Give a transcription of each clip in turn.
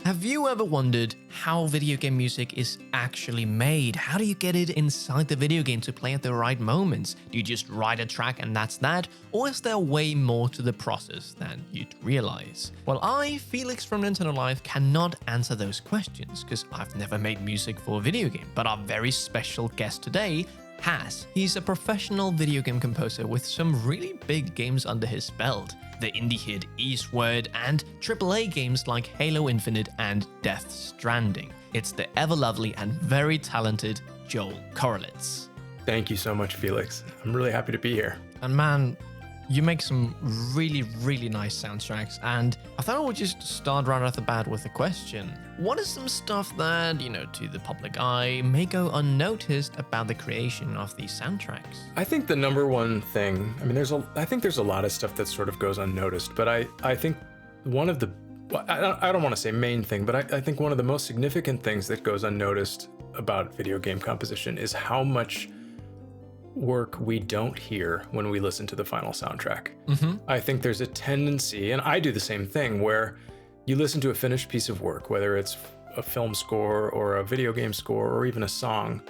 Have you ever wondered how video game music is actually made? How do you get it inside the video game to play at the right moments? Do you just write a track and that's that? Or is there way more to the process than you'd realize? Well, I, Felix from Nintendo Life, cannot answer those questions because I've never made music for a video game. But our very special guest today has. He's a professional video game composer with some really big games under his belt. The indie hit Eastward and AAA games like Halo Infinite and Death Stranding. It's the ever-lovely and very talented Joel Corelitz. Thank you so much, Felix. I'm really happy to be here. And man, you make some really, really nice soundtracks, and I thought I would just start right off the bat with a question. What is some stuff that, to the public eye may go unnoticed about the creation of these soundtracks? I think the number one thing, I think there's a lot of stuff that sort of goes unnoticed, but I think one of the, I don't want to say main thing, but I think one of the most significant things that goes unnoticed about video game composition is how much work we don't hear when we listen to the final soundtrack. I think there's a tendency, and I do the same thing, where you listen to a finished piece of work, whether it's a film score or a video game score or even a song,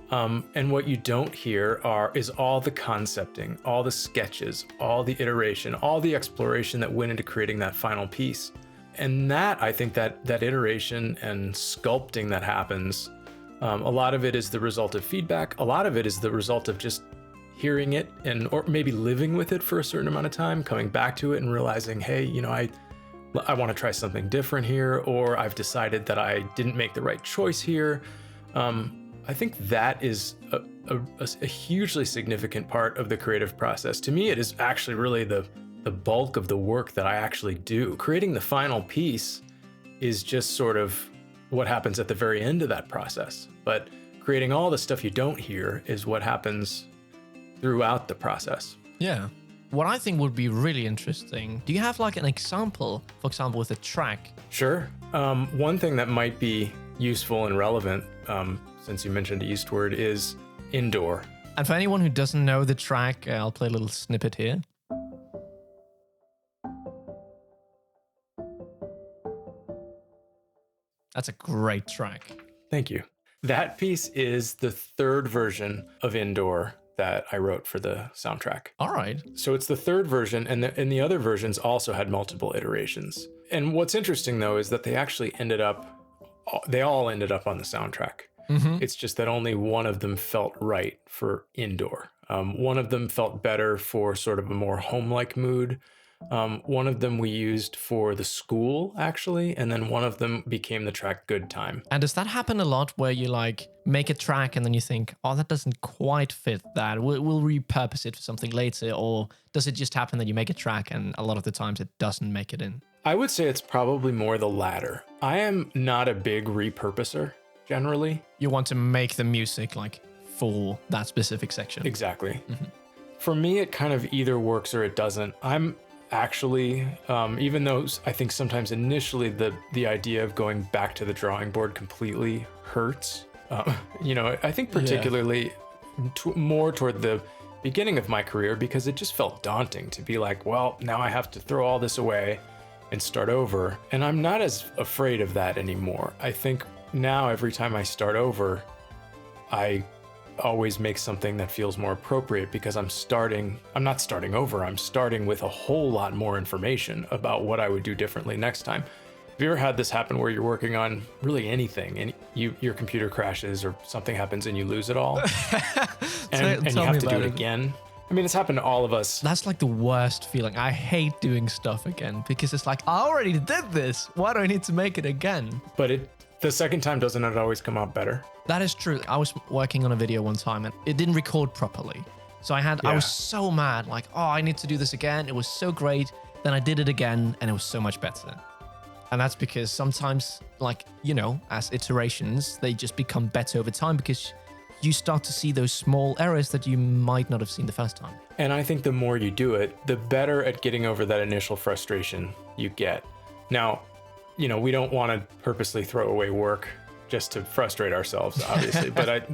and what you don't hear is all the concepting, all the sketches, all the iteration, all the exploration that went into creating that final piece. And that, I think that iteration and sculpting that happens, a lot of it is the result of feedback. A lot of it is the result of just hearing it or maybe living with it for a certain amount of time, coming back to it and realizing, hey, I want to try something different here, or I've decided that I didn't make the right choice here. I think that is a hugely significant part of the creative process. To me, it is actually really the bulk of the work that I actually do. Creating the final piece is just sort of what happens at the very end of that process. But creating all the stuff you don't hear is what happens throughout the process. Yeah. What I think would be really interesting, do you have like an example, for example, with a track? Sure. One thing that might be useful and relevant, since you mentioned Eastward, is Indoor. And for anyone who doesn't know the track, I'll play a little snippet here. That's a great track. Thank you. That piece is the third version of Indoor that I wrote for the soundtrack. All right. So it's the third version, and the other versions also had multiple iterations. And what's interesting, though, is that they all ended up on the soundtrack. It's just that only one of them felt right for Indoor. One of them felt better for sort of a more home-like mood. One of them we used for the school, actually, and then one of them became the track Good Time. And does that happen a lot where you make a track and then you think, oh, that doesn't quite fit that, we'll repurpose it for something later? Or does it just happen that you make a track and a lot of the times it doesn't make it in? I would say it's probably more the latter. I am not a big repurposer, generally. You want to make the music for that specific section. Exactly. For me, it kind of either works or it doesn't. I'm actually, even though I think sometimes initially the idea of going back to the drawing board completely hurts, I think particularly more toward the beginning of my career, because it just felt daunting to be like, well, now I have to throw all this away and start over. And I'm not as afraid of that anymore. I think now every time I start over, I always make something that feels more appropriate, because I'm not starting over, I'm starting with a whole lot more information about what I would do differently next time. Have you ever had this happen where you're working on really anything and your computer crashes or something happens and you lose it all? and you have to do it again? I mean, it's happened to all of us. That's like the worst feeling. I hate doing stuff again because it's like, I already did this. Why do I need to make it again? But the second time, doesn't it always come out better? That is true. I was working on a video one time and it didn't record properly. So I was so mad, I need to do this again. It was so great. Then I did it again and it was so much better. And that's because sometimes, as iterations, they just become better over time because you start to see those small errors that you might not have seen the first time. And I think the more you do it, the better at getting over that initial frustration you get. Now, we don't want to purposely throw away work just to frustrate ourselves, obviously. But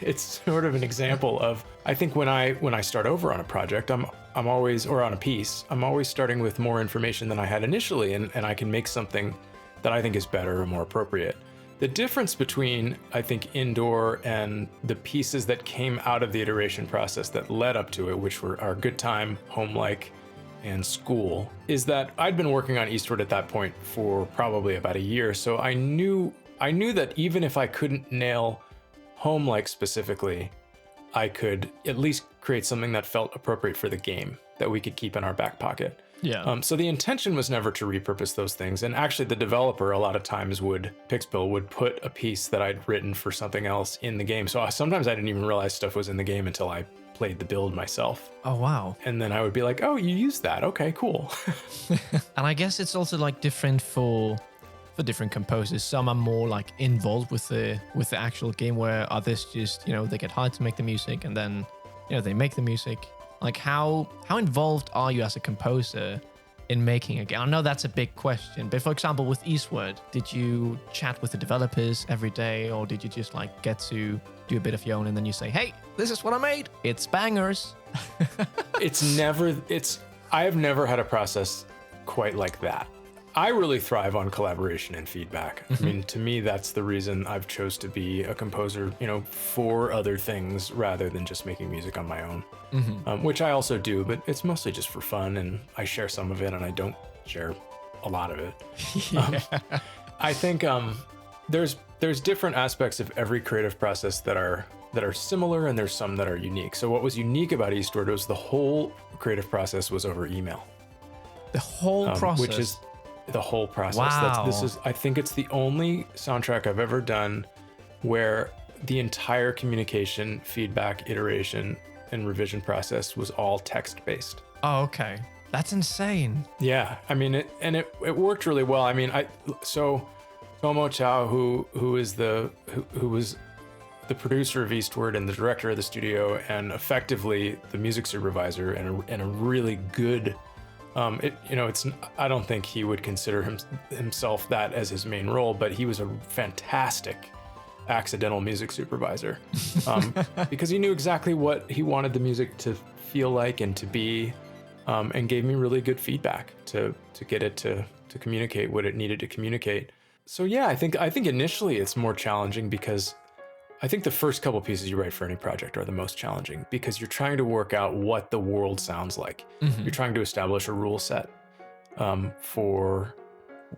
it's sort of an example of, I think when I start over on a project, I'm always, or on a piece, I'm always starting with more information than I had initially, and I can make something that I think is better or more appropriate. The difference between, I think, Indoor and the pieces that came out of the iteration process that led up to it, which were our Good Time, Home Like, and School, is that I'd been working on Eastward at that point for probably about a year. So I knew that even if I couldn't nail Home Like specifically, I could at least create something that felt appropriate for the game that we could keep in our back pocket. Yeah. So the intention was never to repurpose those things. And actually the developer a lot of times Pixbill would put a piece that I'd written for something else in the game. So sometimes I didn't even realize stuff was in the game until I played the build myself. Oh, wow. And then I would be like, oh, you used that. Okay, cool. And I guess it's also like different for different composers. Some are more like involved with the actual game, where others just, they get hired to make the music and then, they make the music. Like how involved are you as a composer in making a game? I know that's a big question, but for example, with Eastward, did you chat with the developers every day, or did you just like get to do a bit of your own and then you say, hey, this is what I made, it's bangers? I have never had a process quite like that. I really thrive on collaboration and feedback. I mean, to me, that's the reason I've chose to be a composer, for other things rather than just making music on my own, which I also do, but it's mostly just for fun, and I share some of it and I don't share a lot of it. I think there's different aspects of every creative process that are similar, and there's some that are unique. So what was unique about Eastward was the whole creative process was over email. The whole process? Which is the whole process. Wow. I think it's the only soundtrack I've ever done where the entire communication, feedback, iteration, and revision process was all text-based. Oh, okay. That's insane. Yeah, I mean, it worked really well. I mean, so Tomo Chow, who was the producer of Eastward and the director of the studio, and effectively the music supervisor, and a really good. I don't think he would consider himself that as his main role, but he was a fantastic accidental music supervisor, because he knew exactly what he wanted the music to feel like and to be, and gave me really good feedback to get it to communicate what it needed to communicate. So yeah, I think initially it's more challenging, because I think the first couple pieces you write for any project are the most challenging, because you're trying to work out what the world sounds like. You're trying to establish a rule set for,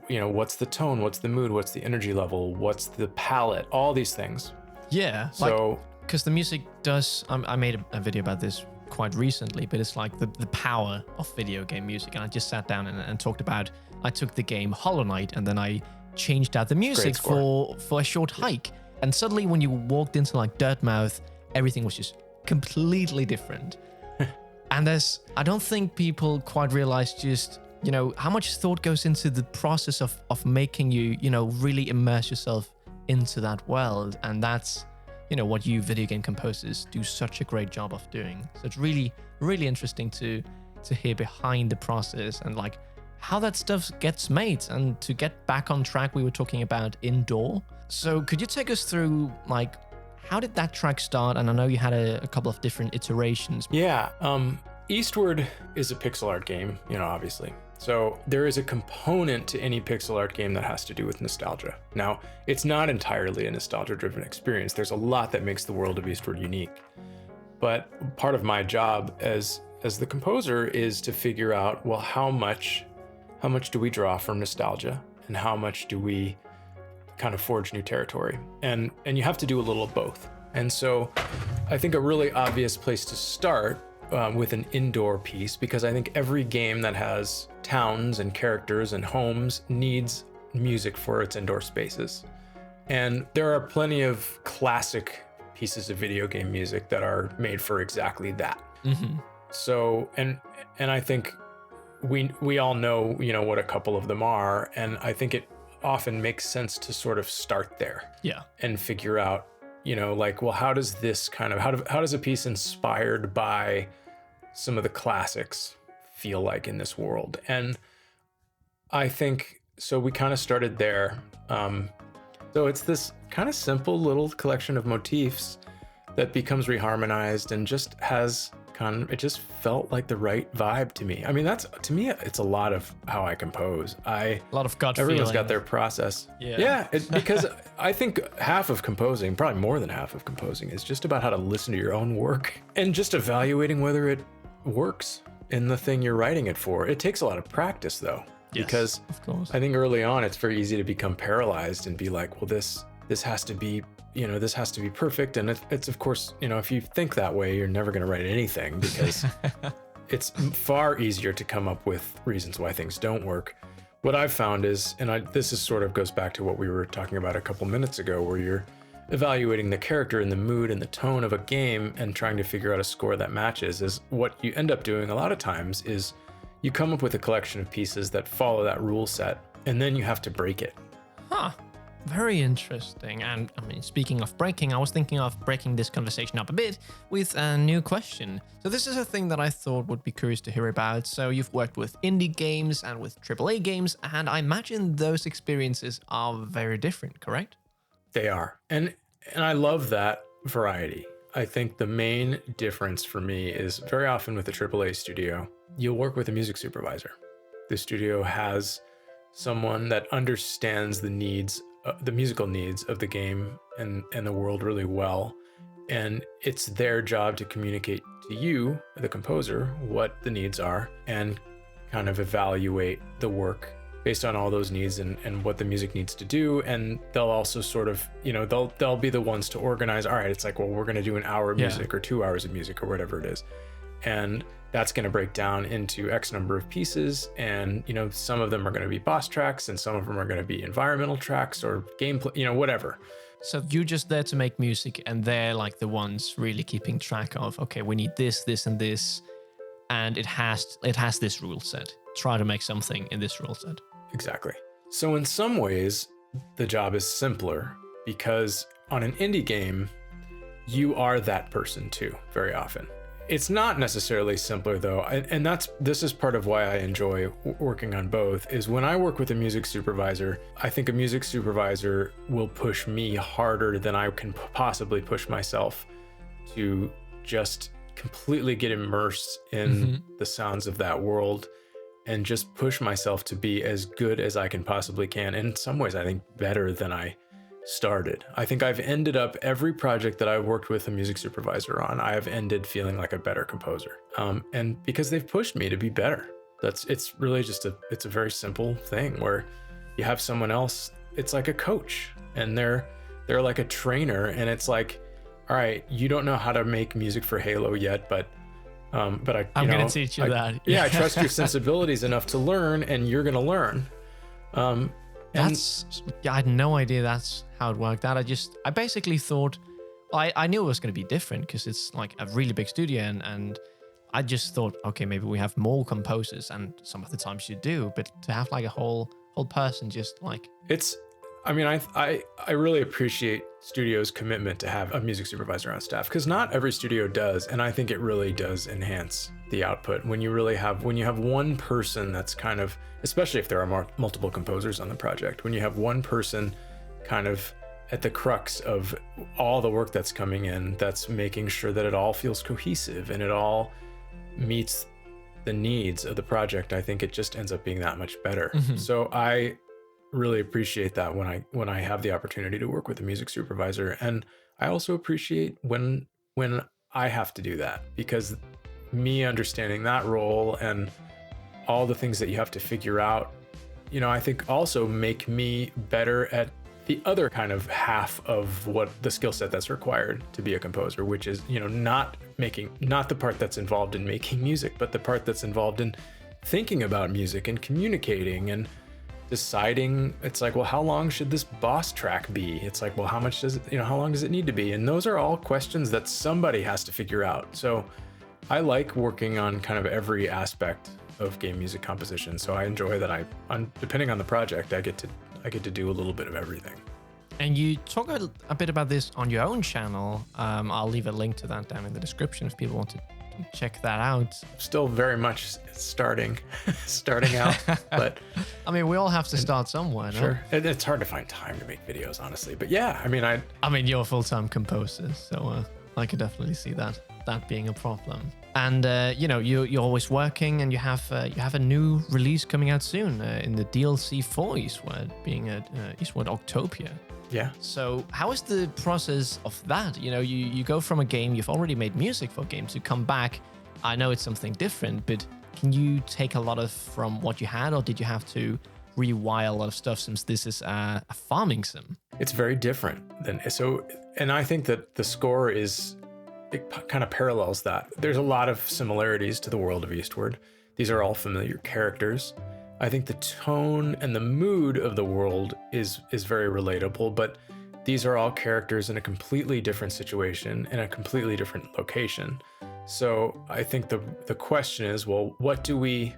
what's the tone, what's the mood, what's the energy level, what's the palette, all these things. Yeah. So, because the music does, I made a video about this quite recently, but it's like the power of video game music. And I just sat down and talked about, I took the game Hollow Knight and then I changed out the music for a short hike. And suddenly when you walked into like Dirtmouth, everything was just completely different. And I don't think people quite realize just, how much thought goes into the process of making you, really immerse yourself into that world. And that's, what you video game composers do such a great job of doing. So it's really, really interesting to hear behind the process and like how that stuff gets made. And to get back on track, we were talking about Indoor. So could you take us through, like, how did that track start? And I know you had a couple of different iterations. Yeah, Eastward is a pixel art game, obviously. So there is a component to any pixel art game that has to do with nostalgia. Now, it's not entirely a nostalgia-driven experience. There's a lot that makes the world of Eastward unique. But part of my job as the composer is to figure out, well, how much do we draw from nostalgia, and how much do we kind of forge new territory, and you have to do a little of both. And so I think a really obvious place to start with an indoor piece, because I think every game that has towns and characters and homes needs music for its indoor spaces. And there are plenty of classic pieces of video game music that are made for exactly that. So and I think we all know what a couple of them are, and I think it often makes sense to sort of start there. Yeah. And figure out, like, well, how does this how does a piece inspired by some of the classics feel like in this world? And I think, so we kind of started there. So it's this kind of simple little collection of motifs that becomes reharmonized and just has it just felt like the right vibe to me. I mean, to me, it's a lot of how I compose. A lot of gut Everyone's feeling. got their process. Yeah. Because I think half of composing, probably more than half of composing, is just about how to listen to your own work and just evaluating whether it works in the thing you're writing it for. It takes a lot of practice though, because of course. I think early on it's very easy to become paralyzed and be like, well, this has to be, this has to be perfect. And it's of course, if you think that way, you're never going to write anything, because it's far easier to come up with reasons why things don't work. What I've found is, this is sort of goes back to what we were talking about a couple minutes ago, where you're evaluating the character and the mood and the tone of a game and trying to figure out a score that matches, is what you end up doing a lot of times is you come up with a collection of pieces that follow that rule set, and then you have to break it. Huh. Very interesting. And I mean, speaking of breaking, I was thinking of breaking this conversation up a bit with a new question. So this is a thing that I thought would be curious to hear about. So you've worked with indie games and with AAA games, and I imagine those experiences are very different, correct? They are. And I love that variety. I think the main difference for me is very often with a AAA studio, you'll work with a music supervisor. The studio has someone that understands the needs, the musical needs of the game and the world really well. And it's their job to communicate to you, the composer, what the needs are and kind of evaluate the work based on all those needs and what the music needs to do. And they'll also sort of, they'll be the ones to organize, all right, it's like, well, we're going to do an hour of music or 2 hours of music or whatever it is. And that's going to break down into X number of pieces. And, some of them are going to be boss tracks and some of them are going to be environmental tracks or gameplay, whatever. So you're just there to make music and they're like the ones really keeping track of, okay, we need this, this, and this. And it has this rule set. Try to make something in this rule set. Exactly. So in some ways, the job is simpler because on an indie game, you are that person too, very often. It's not necessarily simpler though, and this is part of why I enjoy working on both, is when I work with a music supervisor, I think a music supervisor will push me harder than I can possibly push myself to just completely get immersed in the sounds of that world and just push myself to be as good as I can possibly can. And in some ways, I think better than I started. I think I've ended up every project that I've worked with a music supervisor on, I have ended feeling like a better composer. And because they've pushed me to be better. It's really just it's a very simple thing where you have someone else, it's like a coach and they're like a trainer. And it's like, all right, you don't know how to make music for Halo yet, but I'm going to teach you that. Yeah, I trust your sensibilities enough to learn, and you're going to learn. I had no idea that's how it worked out. I basically thought, I knew it was going to be different because it's like a really big studio, and I just thought, okay, maybe we have more composers, and some of the times you do, but to have like a whole person just like... I really appreciate studios' commitment to have a music supervisor on staff, because not every studio does, and I think it really does enhance the output when you have one person that's kind of, especially if there are multiple composers on the project, when you have one person kind of at the crux of all the work that's coming in, that's making sure that it all feels cohesive and it all meets the needs of the project, I think it just ends up being that much better. So I really appreciate that when I have the opportunity to work with a music supervisor. And I also appreciate when I have to do that, because me understanding that role and all the things that you have to figure out, I think also make me better at the other kind of half of what the skill set that's required to be a composer, which is, not the part that's involved in making music, but the part that's involved in thinking about music and communicating and deciding. It's like, well, how long should this boss track be? It's like, well, how much does it, how long does it need to be? And those are all questions that somebody has to figure out. So I like working on kind of every aspect of game music composition. So I enjoy that depending on the project, I get to do a little bit of everything. And you talk a bit about this on your own channel. I'll leave a link to that down in the description if people want to check that out. Still very much starting out, but I mean, we all have to start somewhere. Sure. No? It's hard to find time to make videos, honestly. But yeah, I mean, you're a full-time composer, so I could definitely see that. that being a problem. And you're always working, and you have a new release coming out soon in the DLC for Eastward, being Eastward Octopia. Yeah. So how is the process of that? You go from a game, you've already made music for a game, to come back. I know it's something different, but can you take a lot of from what you had, or did you have to rewire a lot of stuff since this is a farming sim? It's very different and I think that the score kind of parallels that. There's a lot of similarities to the world of Eastward. These are all familiar characters. I think the tone and the mood of the world is very relatable, but these are all characters in a completely different situation, in a completely different location. So I think the question is, well, what do we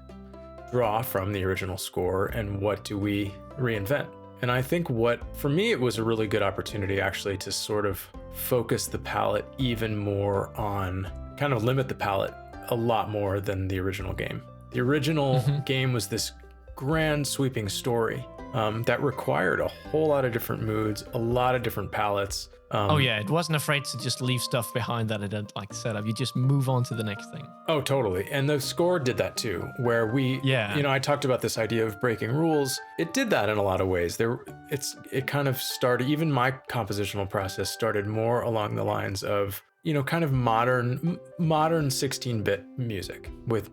draw from the original score and what do we reinvent? And I think for me, it was a really good opportunity actually to sort of focus the palette even more on, kind of limit the palette a lot more than the original game. The original game was this grand sweeping story that required a whole lot of different moods, a lot of different palettes. It wasn't afraid to just leave stuff behind that it had set up. You just move on to the next thing. Oh, totally. And the score did that too, where I talked about this idea of breaking rules. It did that in a lot of ways. It kind of started, even my compositional process started more along the lines of, kind of modern 16-bit music with,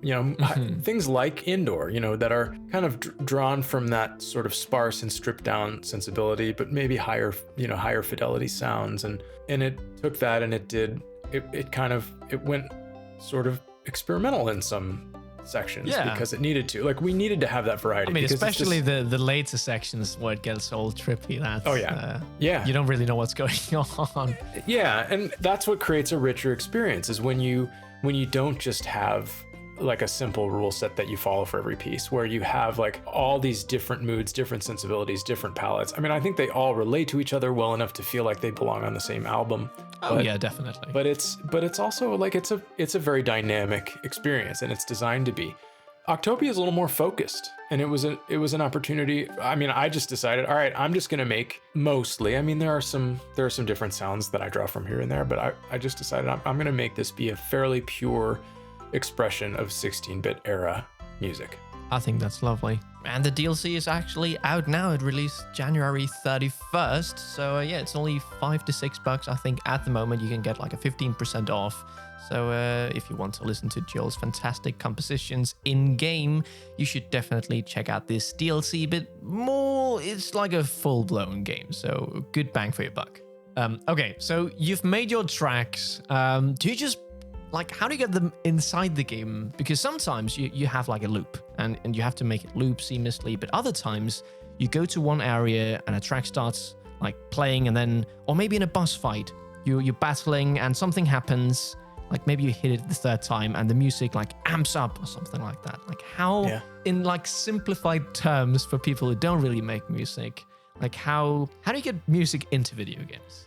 things like Indoor, that are kind of drawn from that sort of sparse and stripped down sensibility, but maybe higher fidelity sounds. And it took that and it went sort of experimental in some sections because it needed to. Like, we needed to have that variety. I mean, especially the later sections where it gets all trippy. That's you don't really know what's going on. Yeah, and that's what creates a richer experience, is when you don't just have like a simple rule set that you follow for every piece, where you have like all these different moods, different sensibilities, different palettes. I mean, I think they all relate to each other well enough to feel like they belong on the same album. Yeah, definitely. But it's also like it's a very dynamic experience, and it's designed to be. Octopia is a little more focused, and it was an opportunity. I mean, I just decided, all right, I'm just gonna make mostly. I mean, there are some different sounds that I draw from here and there, but I just decided I'm gonna make this be a fairly pure expression of 16-bit era music. I think that's lovely. And the DLC is actually out now. It released January 31st. So it's only $5 to $6, I think, at the moment. You can get like a 15% off. So if you want to listen to Joel's fantastic compositions in-game, you should definitely check out this DLC. But more, it's like a full-blown game. So good bang for your buck. Okay, so you've made your tracks. Do you just how do you get them inside the game? Because sometimes you have like a loop and you have to make it loop seamlessly, but other times you go to one area and a track starts like playing, and then, or maybe in a boss fight, you're battling and something happens, like maybe you hit it the third time and the music like amps up or something like that. Like how, in like simplified terms for people who don't really make music, like how do you get music into video games?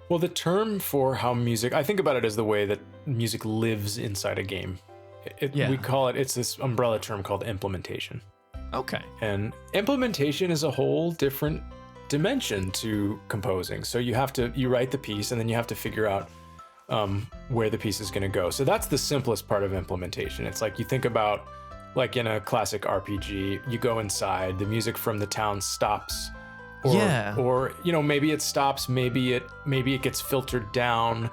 Well, the term for how music, I think about it as the way that music lives inside a game. We call it's this umbrella term called implementation. Okay. And implementation is a whole different dimension to composing. So you write the piece, and then you have to figure out where the piece is going to go. So that's the simplest part of implementation. It's like, you think about, like in a classic RPG, you go inside, the music from the town stops. Or maybe it stops, maybe it gets filtered down,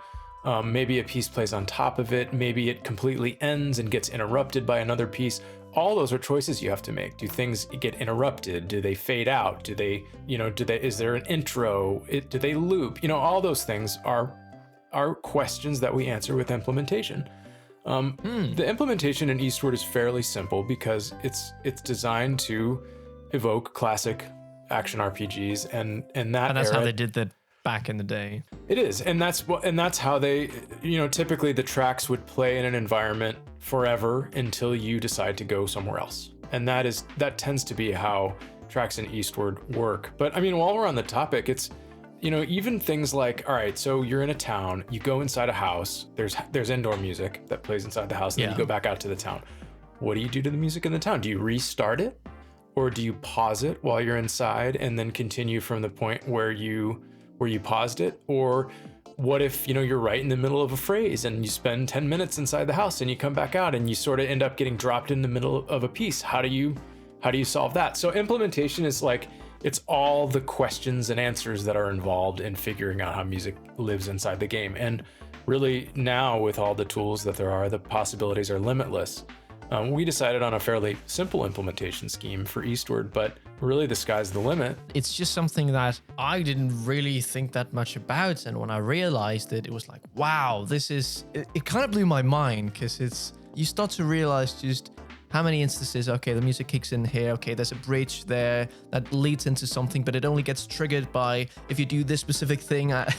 maybe a piece plays on top of it, maybe it completely ends and gets interrupted by another piece. All those are choices you have to make. Do things get interrupted? Do they fade out? Is there an intro? Do they loop? All those things are questions that we answer with implementation. The implementation in Eastward is fairly simple because it's designed to evoke classic action RPGs, and that's how they did that back in the day. It is, and that's how they, typically the tracks would play in an environment forever until you decide to go somewhere else, and that tends to be how tracks in Eastward work. But I mean, while we're on the topic, it's, even things like, all right, so you're in a town, you go inside a house, there's indoor music that plays inside the house, and then you go back out to the town. What do you do to the music in the town? Do you restart it? Or do you pause it while you're inside and then continue from the point where you paused it? Or what if, you're right in the middle of a phrase and you spend 10 minutes inside the house and you come back out and you sort of end up getting dropped in the middle of a piece? How do you solve that? So implementation is like, it's all the questions and answers that are involved in figuring out how music lives inside the game. And really now, with all the tools that there are, the possibilities are limitless. We decided on a fairly simple implementation scheme for Eastward, but really the sky's the limit. It's just something that I didn't really think that much about. And when I realized it was like, wow, it kind of blew my mind, because you start to realize just how many instances, okay, the music kicks in here, okay, there's a bridge there that leads into something, but it only gets triggered by if you do this specific thing, and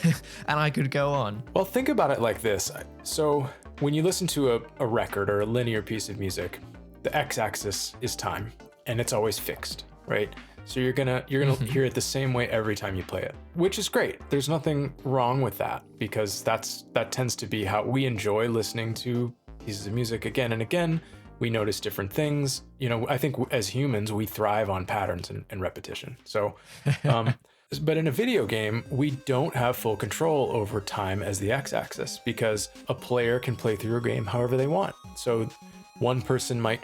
I could go on. Well, think about it like this. So when you listen to a record or a linear piece of music, the x-axis is time, and it's always fixed, right? So you're gonna hear it the same way every time you play it, which is great. There's nothing wrong with that, because that tends to be how we enjoy listening to pieces of music again and again. We notice different things. I think as humans, we thrive on patterns and repetition. So, but in a video game, we don't have full control over time as the x-axis, because a player can play through a game however they want. So one person might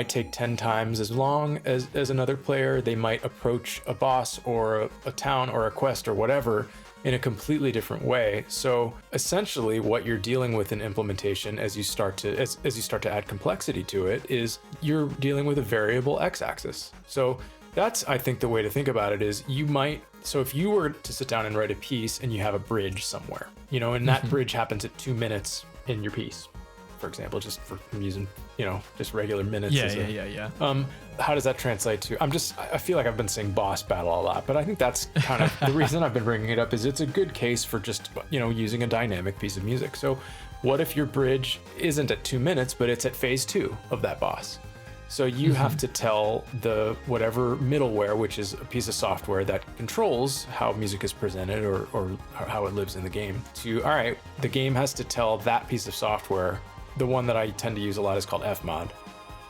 take 10 times as long as another player. They might approach a boss or a town or a quest or whatever in a completely different way. So essentially what you're dealing with in implementation as you start to add complexity to it is you're dealing with a variable x-axis. So that's, I think, the way to think about it is so if you were to sit down and write a piece and you have a bridge somewhere, and that bridge happens at 2 minutes in your piece, for example, just for using, just regular minutes. Yeah. How does that translate to? I feel like I've been saying boss battle a lot, but I think that's kind of the reason I've been bringing it up is it's a good case for just, using a dynamic piece of music. So what if your bridge isn't at 2 minutes, but it's at phase 2 of that boss? So you have to tell the whatever middleware, which is a piece of software that controls how music is presented or how it lives in the game, all right, the game has to tell that piece of software. The one that I tend to use a lot is called Fmod.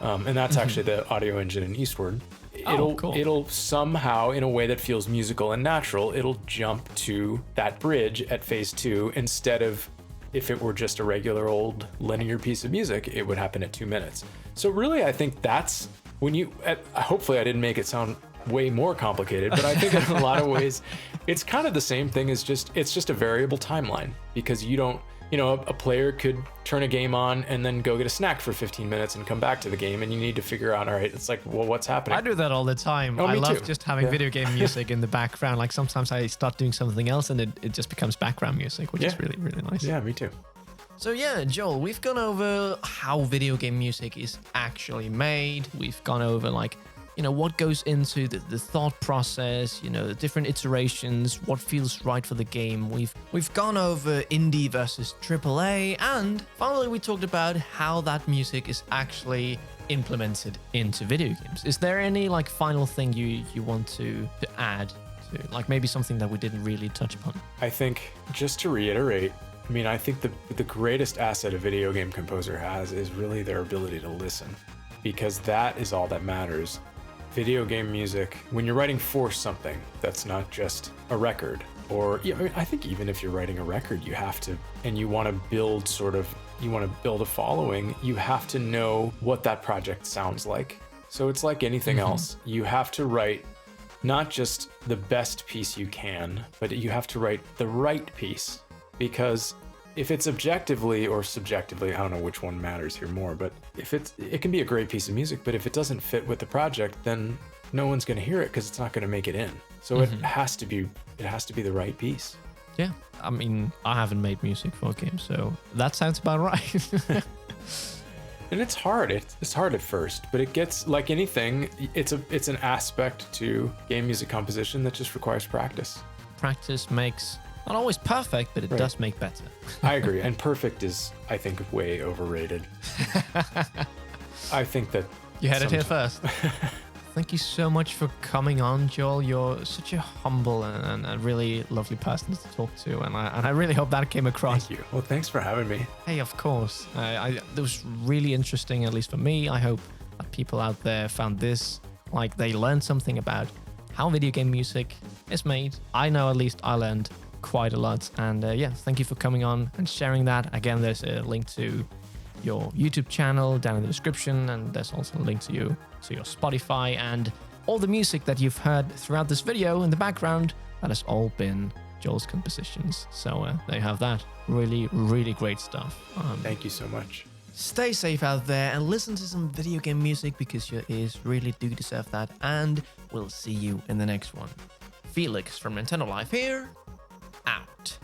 And that's actually the audio engine in Eastward. It'll somehow, in a way that feels musical and natural, it'll jump to that bridge at phase 2 instead of if it were just a regular old linear piece of music, it would happen at 2 minutes. So really, I think that's when hopefully I didn't make it sound way more complicated, but I think in a lot of ways, it's kind of the same thing as it's just a variable timeline, because you don't, a player could turn a game on and then go get a snack for 15 minutes and come back to the game, and you need to figure out, all right, it's like, well, what's happening? I do that all the time. I love just having video game music in the background. Like sometimes I start doing something else and it just becomes background music, which is really, really nice. Yeah, me too. So yeah, Joel, we've gone over how video game music is actually made. We've gone over what goes into the thought process, the different iterations, what feels right for the game. We've gone over indie versus AAA, and finally we talked about how that music is actually implemented into video games. Is there any final thing you want to add to, maybe something that we didn't really touch upon? I think, just to reiterate, I think the greatest asset a video game composer has is really their ability to listen, because that is all that matters. Video game music, when you're writing for something that's not just a record, or I think even if you're writing a record, you have to, and you want to build a following, you have to know what that project sounds like. So it's like anything else. You have to write not just the best piece you can, but you have to write the right piece, because if it's objectively or subjectively, I don't know which one matters here more, but if it can be a great piece of music, but if it doesn't fit with the project, then no one's going to hear it because it's not going to make it in. So it has to be the right piece. Yeah. I haven't made music for a game, so that sounds about right. And it's hard. It's hard at first, but it gets, like anything, it's an aspect to game music composition that just requires practice. Practice makes not always perfect, but it does make better. I agree. And perfect is, I think, way overrated. I think that you had it here first. Thank you so much for coming on, Joel. You're such a humble and a really lovely person to talk to, and I really hope that came across. Thank you. Well, thanks for having me. Hey, of course. It was really interesting, at least for me. I hope that people out there found this, like they learned something about how video game music is made. I know at least I learned quite a lot. And yeah, thank you for coming on and sharing that. Again, there's a link to your YouTube channel down in the description, and there's also a link to your Spotify, and all the music that you've heard throughout this video in the background, that has all been Joel's compositions. So there you have that. Really, really great stuff. Thank you so much. Stay safe out there and listen to some video game music, because your ears really do deserve that. And we'll see you in the next one. Felix from Nintendo Life here, out.